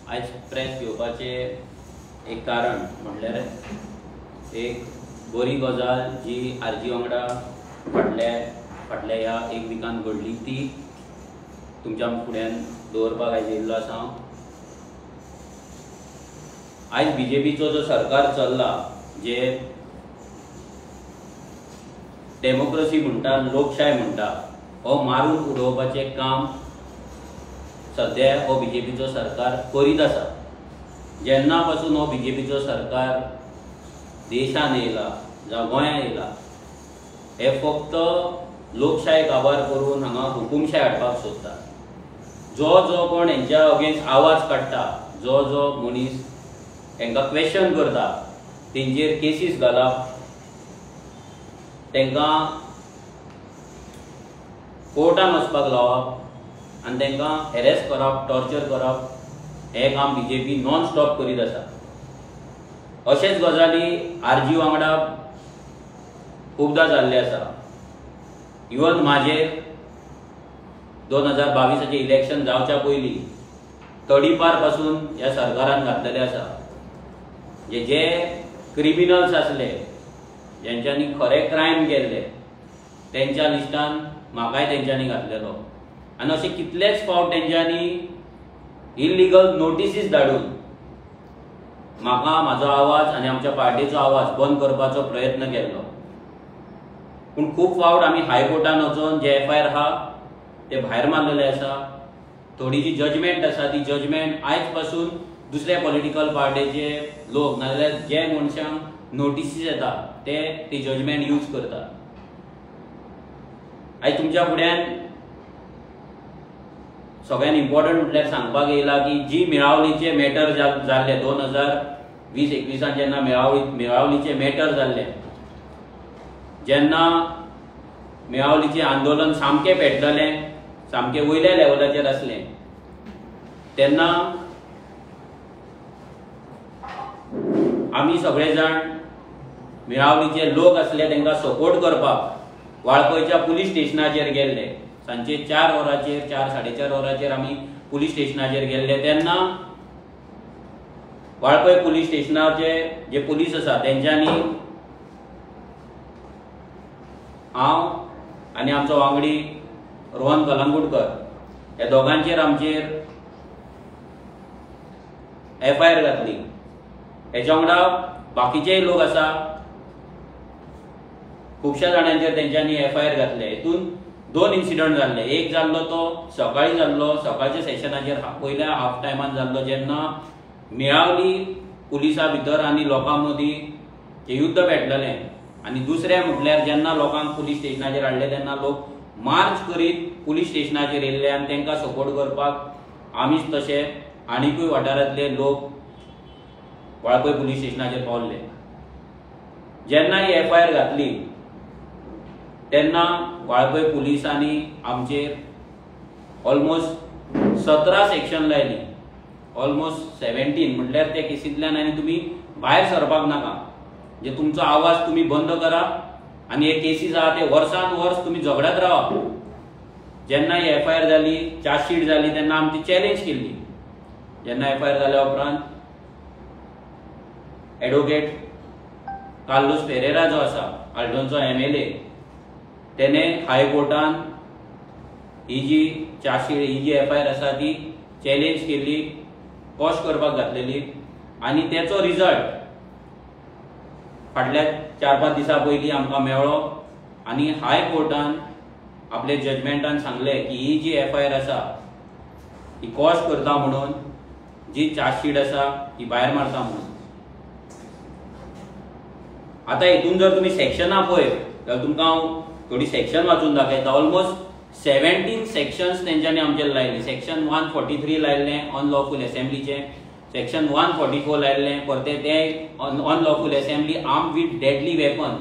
आज प्रेस घेवपाचे एक कारण म्हटल्यार एक बरी गजाल जी आरजी वांगडा फाटल्या ह्या एक विकान घडली ती तुमच्या फुड्यान दवरपाक आयज येयल्लो आसा। आज बीजेपीचो जो सरकार चल्ला जे डेमोक्रेसी म्हणटा लोकशाय म्हणटा हो मारून उडोवपाचें काम सध्या हो बीजेपीचो सरकार करीत आसा। जेन्ना पासून हो बीजेपीचो सरकार देशान येयला जावं गोंयांत येयला हे फक्त लोकशाय काबार करून हांगा हुकुमशाय हाडपाक सोदता। जो कोण हेंच्या अगेन्स्ट आवाज काडटा, जो मनीस तांकां क्वेश्चन करता, तेंचेर केसीस घालप, तांकां कोर्टान वचपाक लावप आनी तांकां हेरेस करप, टॉर्चर करप हें काम बीजेपी नॉन स्टॉप करीत आसा। अशेच गजाली आरजी वांगडा खूबदां जाल्ले आसा। इवन म्हाजेर 2022 इलेक्शन जावच्या पयलीं तडीपार पासून ह्या सरकारान घातलेले आसा। जे क्रिमिनल्स आसले, जेंच्यांनी खरे क्रायम केल्ले, तेंच्या लिस्टान म्हाकाय तेंच्यांनी घातलेलो आनी अशे कितलेच फावट तेंच्यांनी इल्लिगल नोटिसीस धाडून म्हाका म्हाजो आवाज आनी आमच्या पार्टीचो आवाज बंद करपाचो प्रयत्न केल्लो। पूण खूब फावट आमी हायकोर्टान वचून जे FIR आहा ते भायर मारलेले आसा। थोडी जी जजमेंट आसा ती जजमेंट आयज पासून दुसऱ्या पॉलिटिकल पार्टीचे लोक नाजाल्यार जे मनशांक नोटिसीस येता ते ती जजमेंट यूज करता। आयज तुमच्या फुड्यान सगळ्यात इम्पॉर्टंट म्हटल्यार सांगपाक येयला की जी मेळावळीचे मॅटर जाल्ले 2020-21 जेन्ना मेळावळीचे मॅटर जाल्ले, जेन्ना मेळावळीचे आंदोलन सामकें पेटलेलें, सामकें वयल्या लेवलाचेर आसलें, तेन्ना आमी सगळे जाण मेळावळीचे लोक आसले तांकां सपोर्ट करपाक वाळपयच्या पुलीस स्टेशनाचेर गेल्ले। सांजचे 4 वरांचेर 4-4:30 वरांचेर आमी पुलीस स्टेशनाचेर गेल्ले तेन्ना वाळपय पुलीस स्टेशनाचे जे पुलीस आसा तेंच्यांनी हांव आनी आमचो वांगडी रोहन कलंगूटकर ह्या दोगांचेर आमचेर FIR घातली। हेच्या वांगडा बाकीचेय लोक आसा, खुबश्या जाणांचेर तेंच्यांनी FIR घातले। हेतून 2 इन्सिडंट जाल्ले। एक जाल्लो तो सकाळी जाल्लो, सकाळच्या सेशनाचेर पयल्या हाफ टायमान जाल्लो जेन्ना मेळावली पुलिसां भितर आनी लोकां मदीं हे युद्ध पेटलेलें। आनी दुसरें म्हटल्यार जेन्ना लोकांक पुलीस स्टेशनाचेर हाडले तेन्ना लोक मार्च करीत पुलीस स्टेशनाचेर येयल्ले आनी तांकां सपोर्ट करपाक आमीच तशे आनीकूय वाठारांतले लोक वाळपय पुलीस स्टेशनाचेर पावल्ले। जेन्ना ही FIR घातली तेन्ना वाळपय पुलिसांनी आमचेर ऑलमोस्ट 17 सेक्शन लायली, ऑलमोस्ट 17 म्हटल्यार त्या केसींतल्यान आनी तुमी भायर सरपाक नाका, जे तुमचो आवाज तुमी बंद करा आनी हे केसीस आहा ते वर्सान वर्स तुमी झगडत रावा। जेन्ना ही FIR जाली, चार्जशीट जाली तेन्ना आमी ती चॅलेंज केल्ली। जेन्ना FIR जाल्या उपरांत एडवोकेट कार्लोस पेरेरा जो आसा आल्टोनचो MLA तेने हायकोर्टान ही जी चार्जशीट ही जी FIR आसा ती चॅलेंज केल्ली, कॉश करपाक घातलेली आनी तेचो रिजल्ट फाटल्या 4-5 दिसां पयलीं आमकां मेळ्ळो आनी हायकोर्टान आपले जजमेंटान सांगलें की ही जी FIR आसा ही कॉश करता म्हणून, जी चार्जशीट आसा ही भायर मारता म्हणून। आतां हितून जर तुमी सेक्शनां पळयत जाल्यार तुमकां हांव थोडी सेक्शन वाचून दाखयता। ऑलमोस्ट 17 सेक्शन्स तेंच्यांनी आमचेर लायले। सेक्शन 143 लायिल्लें अनलॉफूल असेंब्लीचें, सेक्शन 144 लायिल्लें परते तें unlawful assembly armed with deadly weapon.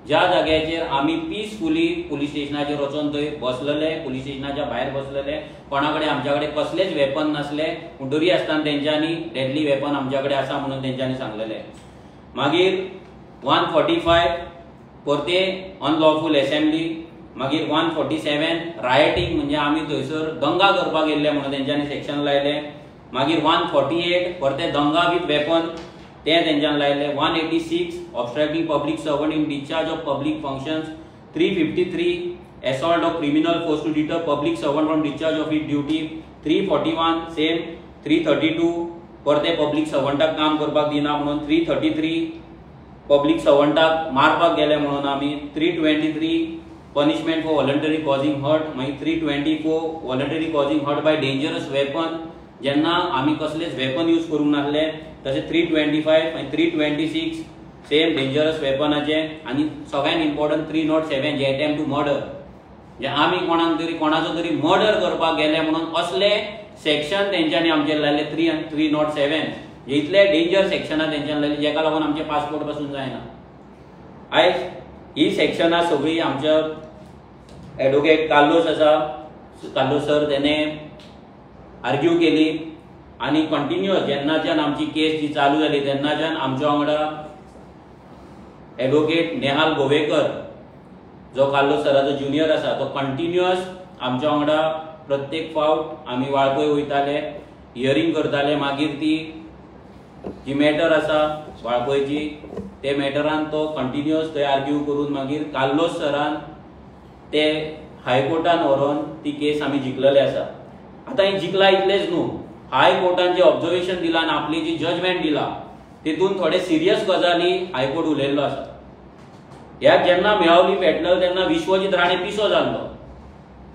ज्या जाग्याचेर आमी पीसफुली पुलीस स्टेशनाचेर वचून थंय बसलेले, पुलीस स्टेशनाच्या भायर बसलेले, कोणा कडेन आमच्या कडेन कसलेच वेपन नासले, पूण तरी आसतना तेंच्यांनी डेडली वेपन आमच्या कडेन आसा म्हणून तेंच्यांनी सांगलेलें। मागीर 145 परते अनलॉफूल असेंब्ली, मागीर 147 रायटिंग म्हणजे आमी थंयसर दंगा करपाक गेल्ले म्हणून तेंच्यांनी सेक्शन लायलें। मागीर 148 परते दंगा विथ वेपन ते तेंच्यान लायले, 186 obstructing public servant in discharge of public functions, 353 assault of criminal force to deter public servant from discharge of his duty, 341 same, 332 परते पब्लिक सर्वंटाक काम करपाक दिना म्हणून, 333 पब्लिक सर्वंटाक मारपाक गेले म्हणून आमी, 323 punishment for voluntary causing hurt, मागीर 324 voluntary causing hurt by dangerous weapon जेन्ना आमी कसलेच वेपन यूज करूंक नासले तशें 325 आनी 326 सेम डेंजरस वेपनाचे, आनी सगळ्यात इम्पॉर्टंट 307 जे अटेम्प्ट टू मर्डर, जे आमी कोणाचो तरी मर्डर करपाक गेले म्हणून असले सेक्शन तेंच्यांनी आमचेर लायले 307 जे इतले डेंजर सेक्शनां तेंच्यांनी लायले जेका लागून आमचे पासपोर्ट पासून जायना. आयज ही सेक्शनां सगळी आमच्या एडवोकेट कार्लोस आसा, कार्लोस सर तेणें आर्ग्यू केली आनी कंटिन्युअस जेन्नाच्यान आमची केस जी चालू जाली तेन्नाच्यान आमच्या वांगडा एडवोकेट नेहाल गोवेकर जो कार्लोस सराचो ज्युनियर आसा तो कंटिन्युअस आमच्या वांगडा प्रत्येक फावट आमी वाळपय वयताले, हियरिंग करताले. मागीर ती जी मॅटर आसा वाळपयची ते मॅटरान तो कंटिन्युअस थंय आर्ग्यू करून मागीर कार्लोस सरान ते हायकोर्टान व्हरोन ती केस आमी जिखलेले आसा. आतां ही जिखला इतलेच न्हू, हायकोर्टान जे ऑब्जर्वेशन दिला आनी आपली जी जजमेंट दिला तितून थोडे सिरियस गजाली हायकोर्ट उलयल्लो आसा. ह्याक जेन्ना मेळवली पेटल तेन्ना विश्वजीत राणे पिसो जाल्लो.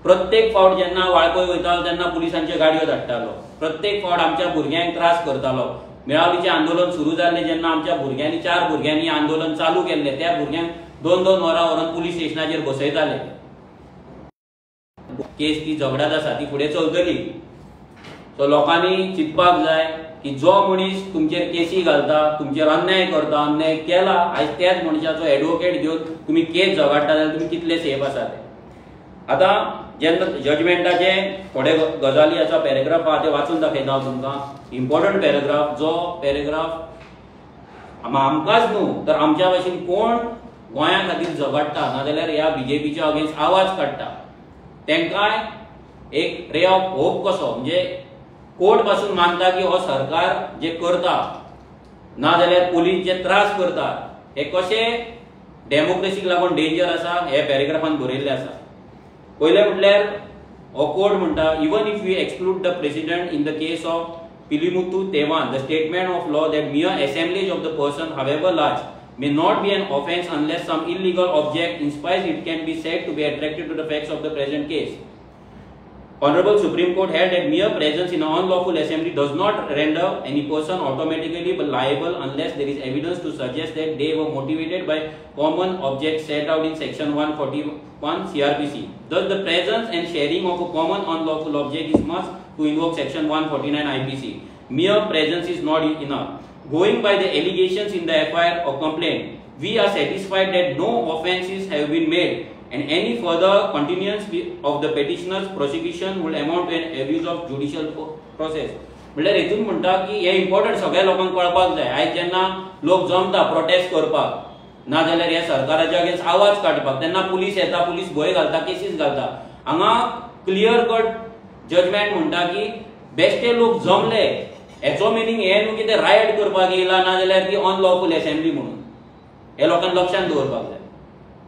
प्रत्येक फावट जेन्ना वाळपय वयतालो तेन्ना पुलिसांच्यो गाडयो धाडटालो, प्रत्येक फावट आमच्या भुरग्यांक त्रास करतालो. मेळावलीचें आंदोलन सुरू जाल्लें जेन्ना आमच्या भुरग्यांनी 4 भुरग्यांनी आंदोलन चालू केल्लें त्या भुरग्यांक 2-2 वरां व्हरून पुलीस स्टेशनाचेर बसयताले. केस ती झगडात आसा ती फुडें चलतली. सो लोकांनी चिंतपाक जाय की जो मनीस तुमचेर केसी घालता, तुमचेर अन्याय करता, अन्याय केला, आयज त्याच मनशाचो एडवोकेट घेवन तुम्ही केस झगडटा जाल्यार तुम्ही कितले सेफ आसा ते. आतां जेन्ना जजमेंटाचे थोडे गजाली आसा, पॅरेग्राफ आहा ते वाचून दाखयता हांव तुमकां. इम्पॉर्टंट पॅरेग्राफ, जो पॅरेग्राफ आमकांच न्हू तर आमच्या भाशेन कोण गोंया खातीर झगडटा नाजाल्यार ह्या बीजेपीच्या अगेन्स्ट आवाज काडटा तेंकांय एक रे ऑफ होप कसो, म्हणजे कोर्ट पासून मानता की हो सरकार जे करता नाजाल्यार पुलीस जे त्रास करता हे कशे डेमोक्रेसीक लागून डेंजर आसा हे पॅरेग्राफान बरयल्ले आसा. पयले म्हटल्यार हो कोर्ट म्हणटा, even if we exclude the president in the case of Pilimuthu Thevan, the statement of law that mere assemblage of the person, however large, may not be an offence unless some illegal object inspires it can be said to be attracted to the facts of the present case. Honorable Supreme Court held that mere presence in an unlawful assembly does not render any person automatically liable unless there is evidence to suggest that they were motivated by common objects set out in section 141 CRPC. Thus, the presence and sharing of a common unlawful object is must to invoke section 149 IPC. Mere presence is not enough. Going by the allegations in the FIR or complaint, we are satisfied that no offences have been made and any further continuance of the petitioner's prosecution will amount to an abuse of judicial process. म्हटल्यार हेतून म्हणटा की हे important सगळ्या लोकांक कळपाक जाय. आयज जेन्ना लोक जमता प्रोटेस्ट करपाक नाजाल्यार ह्या सरकाराच्या अगेन्स्ट आवाज काडपाक तेन्ना पुलीस येता, पुलीस भंय घालता, केसीस घालता. हांगा क्लियर कट जजमेंट म्हणटा की बेश्टे लोक जमले हेचो मिनींग हे न्हू की ते रायट करपाक येयला नाजाल्यार ती अनलॉफुल असेंब्ली म्हणून. हे लोकांनी लक्षांत दवरपाक जाय.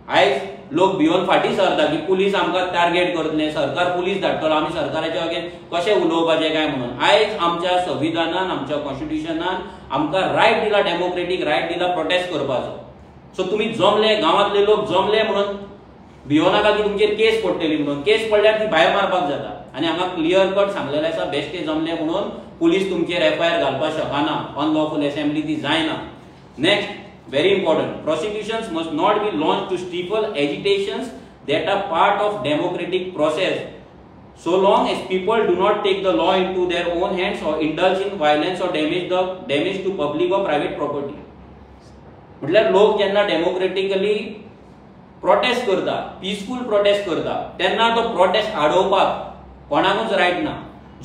आयज लोक भिवन फाटी सरता की पुलीस आमकां टार्गेट करतले, सरकार पुलीस धाडटलो, आमी सरकाराच्या अगेन्स्ट कशें उलोवपाचें काय म्हणून. आयज आमच्या संविधानान, आमच्या कॉन्स्टिट्युशनान आमकां रायट दिला, डेमोक्रेटीक रायट दिला प्रोटेस्ट करपाचो. सो तुमी जमले, गांवांतले लोक जमले म्हणून भिवो नाका की तुमचेर केस पडटली म्हणून. केस पडल्यार ती भायर मारपाक जाता. आनी हांगा क्लियर कट सांगलेलें आसा बेश्टे जमले म्हणून पुलीस तुमचेर FIR घालपाक शकना, अनलॉफुल असेंब्ली ती जायना. Next, very important, prosecutions must not be launched to stifle agitations that are part of democratic process so long as people do not take the law into their own hands or indulge in violence or damage to public or private property. म्हटल्यार लोक जेन्ना democratically prostate करता, peaceful prostate करता तेन्ना तो prostate आडोवपाक कोणाकूच right ना.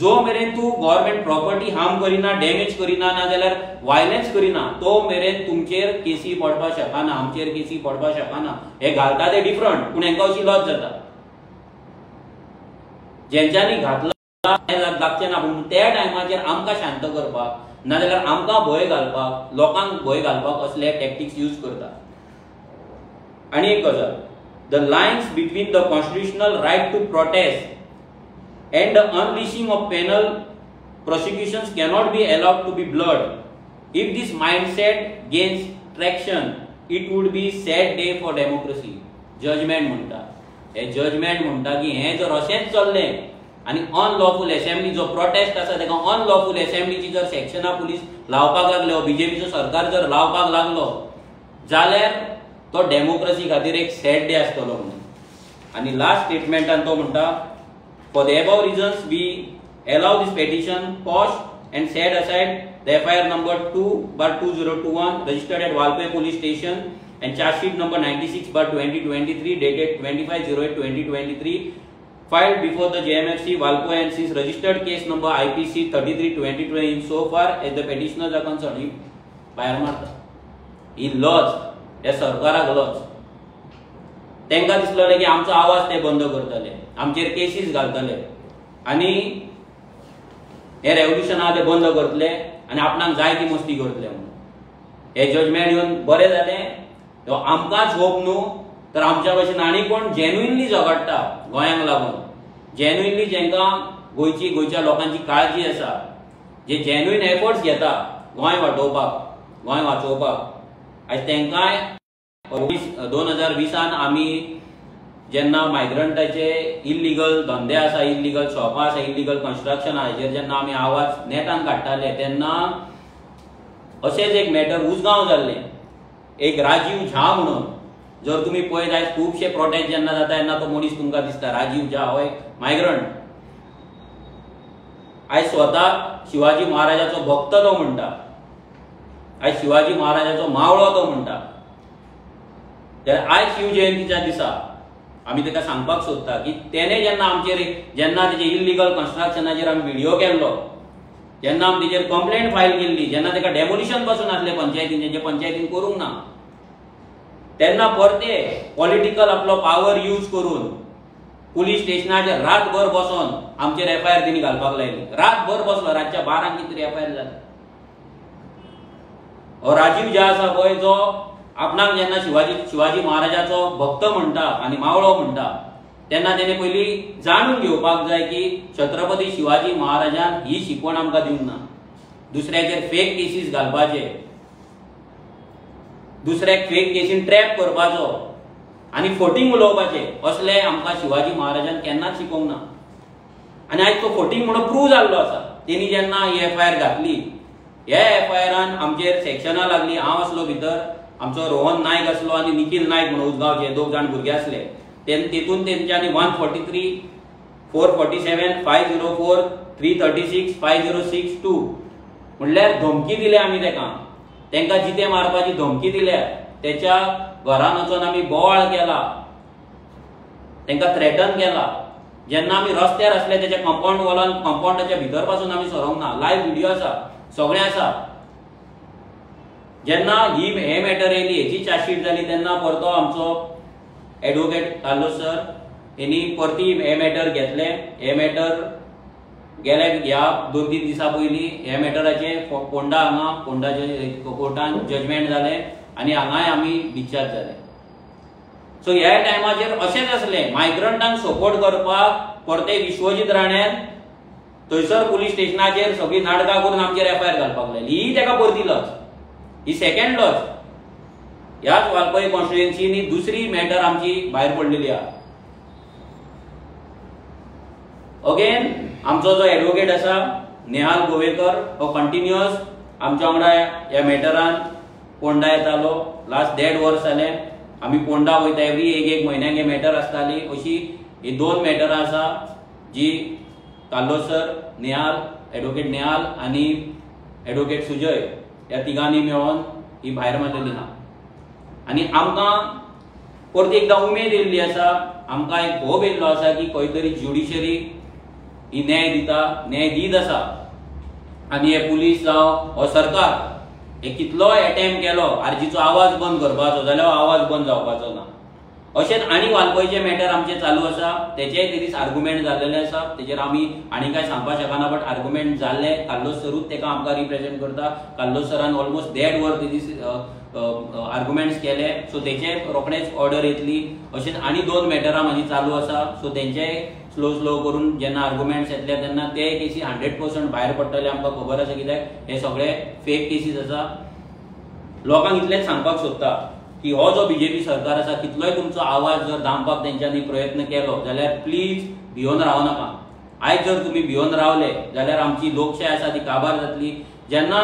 जो मेरेन तू गव्हर्नमेंट प्रॉपर्टी हार्म करिना, डॅमेज करिना नाजाल्यार वायलन्स करिना तो मेरेन तुमचेर केसी पडपाक शकना, आमचेर केसी पडपाक शकना. हे घालता ते डिफरंट पूण हेंका अशी लॉस जाता. जेंच्यांनी घातला लागचें ना, पूण त्या टायमाचेर आमकां शांत करपाक नाजाल्यार आमकां भंय घालपाक, लोकांक भंय घालपाक असले टॅक्टिक्स यूज करता. आनी एक गजाल, the lines between the constitutional right to protest and the unleashing of penal prosecutions cannot be allowed to be blurred. If this mindset gains traction, it would be sad day for democracy. Judgment म्हणटा, हे judgement म्हणटा की हे जर अशेंच चल्लें आनी अनलॉफूल assembly जो prostate आसा तेका अनलॉफूल असेंब्लीची जर सेक्शना पुलीस लावपाक लागले, बीजेपीचो सरकार जर लावपाक लागलो जाल्यार तो डेमोक्रेसी खातीर एक सॅड डे आसतलो म्हणून. आनी लास्ट स्टेटमेंटान तो म्हणटा, for the above reasons we allow this petition quashed and set aside the FIR number 2/2021 registered at Valpai police station and charge sheet number 96/2023 dated 25/08/2023 filed before the JMFC Valpai and since registered case number IPC 33/2020 in so far as the petitioners are concerned. ही भायर मारता, ही lodge हे सरकाराक lodge. तांकां दिसलें की आमचो आवाज ते बंद करतले, आमचेर केसीस घालतले आनी हे रेव्होल्युशन आहा ते बंद करतले आनी आपणाक जाय ती मस्ती करतले म्हणून. हे जजमेंट येवन बरें जालें. आमकांच होप न्हू तर आमच्या भशेन आनी कोण जेन्युइनली झगडटा गोंयांक लागून, जेन्युइनली जांकां गोंयच्या लोकांची काळजी आसा, जे जेन्युइन एफर्ट्स घेता गोंय वाटोवपाक, गोंय वाचोवपाक, आयज तांकांय 2020 आमी जेन्ना मायग्रंटाचे इल्लीगल धंदे आसा, इल्लीगल शॉपां आसा, इल्लीगल कन्स्ट्रक्शन हाजेर जेन्ना आमी आवाज नेटान काडटाले तेन्ना अशेंच एक मॅटर उसगांव जाल्लें. एक राजीव झा म्हणून, जर तुमी पळयत आयज खुबशे प्रोटेस्ट जेन्ना जाता तेन्ना तो मनीस तुमकां दिसता, राजीव झा हो एक मायग्रंट. आयज स्वता शिवाजी महाराजाचो भक्त तो म्हणटा, आयज शिवाजी महाराजाचो मावळो तो म्हणटा. आयज शिवजयंतीच्या दिसा आमी ताका सांगपाक सोदता की तेणे जेन्ना आमचेर जेन्ना तेजे इल्लीगल कन्स्ट्रक्शनाचेर आमी व्हिडिओ केल्लो, जेन्ना आमी तेजेर कंप्लेंट फायल केल्ली, जेन्ना ताका डेमोलिशन पासून आसले पंचायतीन, जें पंचायतीन करूंक ना, तेन्ना परते पॉलिटिकल आपलो पावर यूज करून पुलीस स्टेशनाचेर रातभर बसून आमचेर FIR तेणी घालपाक लायली. रातभर बसलो, रातच्या 12 कितें तरी FIR जाली. हो राजीव जे आसा पळय, जो आपणाक जेन्ना शिवाजी महाराजाचो भक्त म्हणटा आनी मावळो म्हणटा तेन्ना तेणे पयलीं जाणून घेवपाक जाय की छत्रपती शिवाजी महाराजान ही शिकवण आमकां दिवंक ना. दुसऱ्याचेर फेक केसीस घालपाचे, दुसऱ्याक फेक केसीन ट्रॅप करपाचो आनी फटींग उलोवपाचे, असले आमकां शिवाजी महाराजान केन्नाच शिकोवंक ना. आनी आयज तो फटींग म्हणून प्रूव जाल्लो आसा. तेणी जेन्ना ही FIR घातली, ह्या FIRान आमचेर सेक्शनां लागली. हांव आसलो भितर, आमचो रोहन नायक आसलो आनी निखिल नायक म्हणून उसगांवचे 2 जाण भुरगे आसले. तेतून तेंच्यांनी 143, 447, 504, 336, 5062 म्हणल्यार धमकी दिली आमी तांकां जिते मारपाची धमकी दिल्या. तेच्या घरान वचून आमी बोवाळ केला, तांकां थ्रेटन केला. जेन्ना आमी रस्त्यार आसले तेच्या कंपाउंड वॉलान, कंपाउंडाच्या भितर पासून आमी सरोंक ना. लायव्ह व्हिडिओ आसा, सगळें आसा. जेन्ना हे मॅटर येयली, हेची चार्जशीट जाली, तेन्ना परतो आमचो एडवोकेट काल्लो सर हेणी परती हे मॅटर घेतले. हे मॅटर गेल्या ह्या 2-3 दिसा पयलीं हे मॅटराचे पोंडा हांगा पोंडाचे कोर्टान जजमेंट जालें आनी हांगाय आमी डिस्चार्ज जाले. सो ह्या टायमाचेर अशेंच आसलें, मायग्रंटांक सपोर्ट करपाक परते विश्वजीत राण्यान थंयसर पुलीस स्टेशनाचेर सगळी नाटकां करून आमचेर FIR घालपाक लायली. ही ताका परती लॉज, ही सेकंड लॉज. ह्याच वालपय कॉन्स्टिट्युएन्सीनी दुसरी मॅटर आमची भायर पडलेली आहा. अगेन आमचो जो एडवोकेट आसा नेहाल गोवेकर, हो कंटिन्युअस आमच्या वांगडा ह्या मॅटरान पोंडा येतालो. लास्ट 1.5 वर्स जालें आमी पोंडा वयता. एवरी एक म्हयन्याक हे मॅटर आसताली. अशी ही 2 मॅटरां आसा जी काल्लो सर, नेहाल, एडवोकेट नेहाल आनी एडवोकेट सुजय ह्या तिगांनी मेळोन ही भायर मारलेली आहा. आनी आमकां परती एकदां उमेद येयल्ली आसा, आमकां एक होप येयल्लो आसा की खंय तरी ज्युडिशरी ही न्याय दिता, न्याय दीत आसा. आनी हे पुलीस जावं हो सरकार हे कितलोय अटेम्प्ट केलो आरजीचो आवाज बंद करपाचो, जाल्यार आवाज बंद जावपाचो ना. अशेंच आनी वालपयचे मॅटर आमचे चालू आसा, तेचेय तेदीस आर्ग्युमेंट जाल्लेले आसा, तेचेर आमी आनी काय सांगपाक शकना, बट आर्ग्युमेंट जाल्ले. कार्लोस सरूच तेका आमकां रिप्रेझेंट करता. कार्लोस सरान ऑलमोस्ट 1.5 वर तेदीस आर्ग्युमेंट्स केले. सो तेचे रोखडेच ऑर्डर येतली. अशेंच आनी 2 मॅटरां म्हाजी चालू आसा. सो तेंचेय स्लो करून जेन्ना आर्ग्युमेंट्स येतले तेन्ना ते केसी 100% भायर पडटले आमकां खबर आसा, कित्याक हे सगळे फेक केसीस आसा. लोकांक इतलेंच सांगपाक सोदता की हो जो बीजेपी सरकार आसा, कितलोय तुमचो आवाज जर दामपाक तेंच्यांनी प्रयत्न केलो जाल्यार प्लीज भिवन रावं नाका. आयज जर तुमी भिवन रावले जाल्यार आमची लोकशाय आसा ती काबार जातली. जेन्ना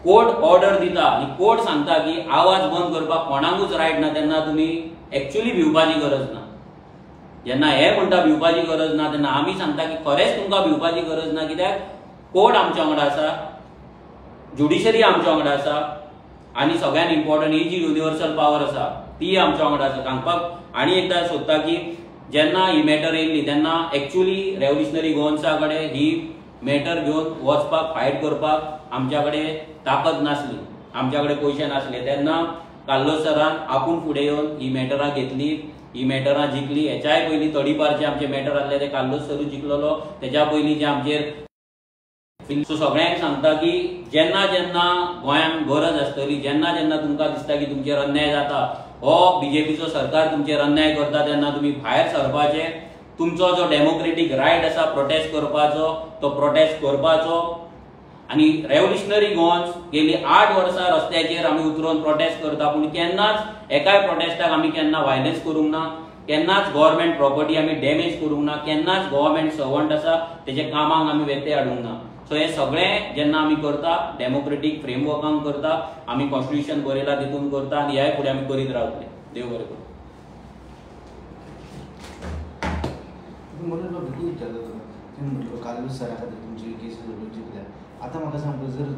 कोर्ट ऑर्डर दिता आनी कोर्ट सांगता की आवाज बंद करपाक कोणाकूच रायट ना, तेन्ना तुमी एक्चुअली भिवपाची गरज ना. जेन्ना हे म्हणटा भिवपाची गरज ना, तेन्ना आमी सांगता की खरेंच तुमकां भिवपाची गरज ना, कित्याक कोर्ट आमच्या वांगडा आसा, ज्युडिशरी आमच्या वांगडा आसा, आनी सगळ्यात इम्पॉर्टंट ही जी युनिवर्सल पावर आसा ती आमच्या वांगडा आसा. सांगपाक आनी एकदां सोदता की जेन्ना ही मॅटर येयल्ली तेन्ना एक्चुअली रेव्होल्युशनरी गोवन्सा कडेन ही मॅटर घेवन वचपाक फायट करपाक आमच्या कडेन ताकद नासली, आमच्या कडेन पयशे नासले. तेन्ना कार्लोस सरान आपूण फुडें येवन ही मॅटरां घेतली, ही मॅटरां जिखली. हेच्याय पयलीं तडीपारचे आमचे मॅटर आसले ते कार्लोस सरूच जिखलोलो. तेच्या पयलीं जे आमचेर सो सगळ्यांक सांगता की जेन्ना जेन्ना गोंयांत गरज आसतली, जेन्ना जेन्ना तुमकां दिसता की तुमचेर अन्याय जाता, हो बीजेपीचो सरकार तुमचेर अन्याय करता, तेन्ना तुमी भायर सरपाचे. तुमचो जो डेमोक्रेटीक रायट आसा प्रोटेस्ट करपाचो, तो प्रोटेस्ट करपाचो. आनी रेव्होल्युशनरी गोवन्स गेली 8 वर्सां रस्त्याचेर आमी उतरून प्रोटेस्ट करता, पूण केन्नाच एकाय प्रोटेस्टाक आमी केन्ना वायलन्स करूंक ना, केन्नाच गव्हर्मेंट प्रॉपर्टी आमी डॅमेज करूंक ना, केन्नाच गव्हर्मेंट सर्वंट आसा तेजे कामाक आमी व्यत्यय हाडूंक ना. सो हे सगळें जेन्ना आमी करता डेमोक्रेटीक फ्रेमवर्कान करता, आमी कॉन्स्टिट्यूशन बरयला तितून करता, आनी ह्याय फुडें आमी करीत रावतले. देव बरें करूं. कार्लोस सरा खातीर तुमची केस जिखल्या. आतां म्हाका सांग, जर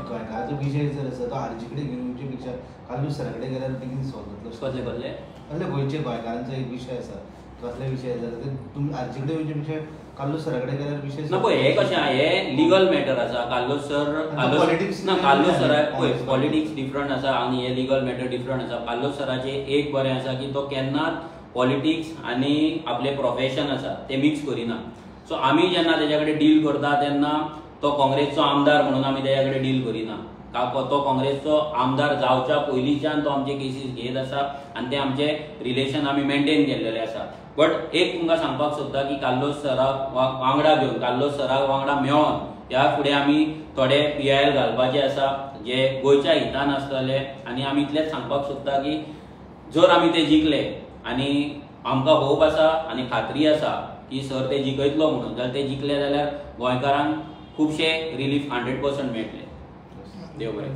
गोंयकाराचो विशय जर आसा तो आरजी कडेन घेवचे पेक्षा कार्लोस सरा कडेन गेल्यार बेगीन सॉल्व जातलो. कसले गोंयचे गोंयकारांचो एक विशय आसा, कसले विशय जाल्यार तुमी आरजी कडेन येवचे पेक्षा कार्लोस सरा कडेन गेल्यार विशय ना. पळय हे कशें आहा, हे लिगल मॅटर आसा. कार्लोस सर पळय पॉलिटिक्स डिफरंट आसा आनी हे लिगल मॅटर डिफरंट आसा. कार्लोस सराचें एक बरें आसा की तो केन्नाच पॉलिटिक्स आनी आपले प्रोफेशन आसा ते मिक्स करिना. सो आमी जेन्ना तेच्या कडेन डील करता तेन्ना तो काँग्रेसचो आमदार म्हणून आमी तेच्या कडेन डील करिना. तो काँग्रेसचो आमदार जावच्या पयलींच्यान तो आमचे केसीस घेत आसा आनी ते आमचे रिलेशन आमी मेंटेन केल्लेले आसा. बट एक तुमकां सांगपाक सोदता की कार्लोस सराक वांगडा घेवन, कार्लोस सराक वांगडा मेळोन ह्या फुडें आमी थोडे PIL घालपाचे आसा जे गोंयच्या हितान आसतले. आनी आमी इतलेंच सांगपाक सोदता की जर आमी ते जिखले आनी आमकां होप आसा आनी खात्री आसा की सर ते जिखयतलो म्हणून, जाल्यार ते जिखले जाल्यार गोंयकारांक खुबशे रिलीफ 100% मेळटले. देव बरें.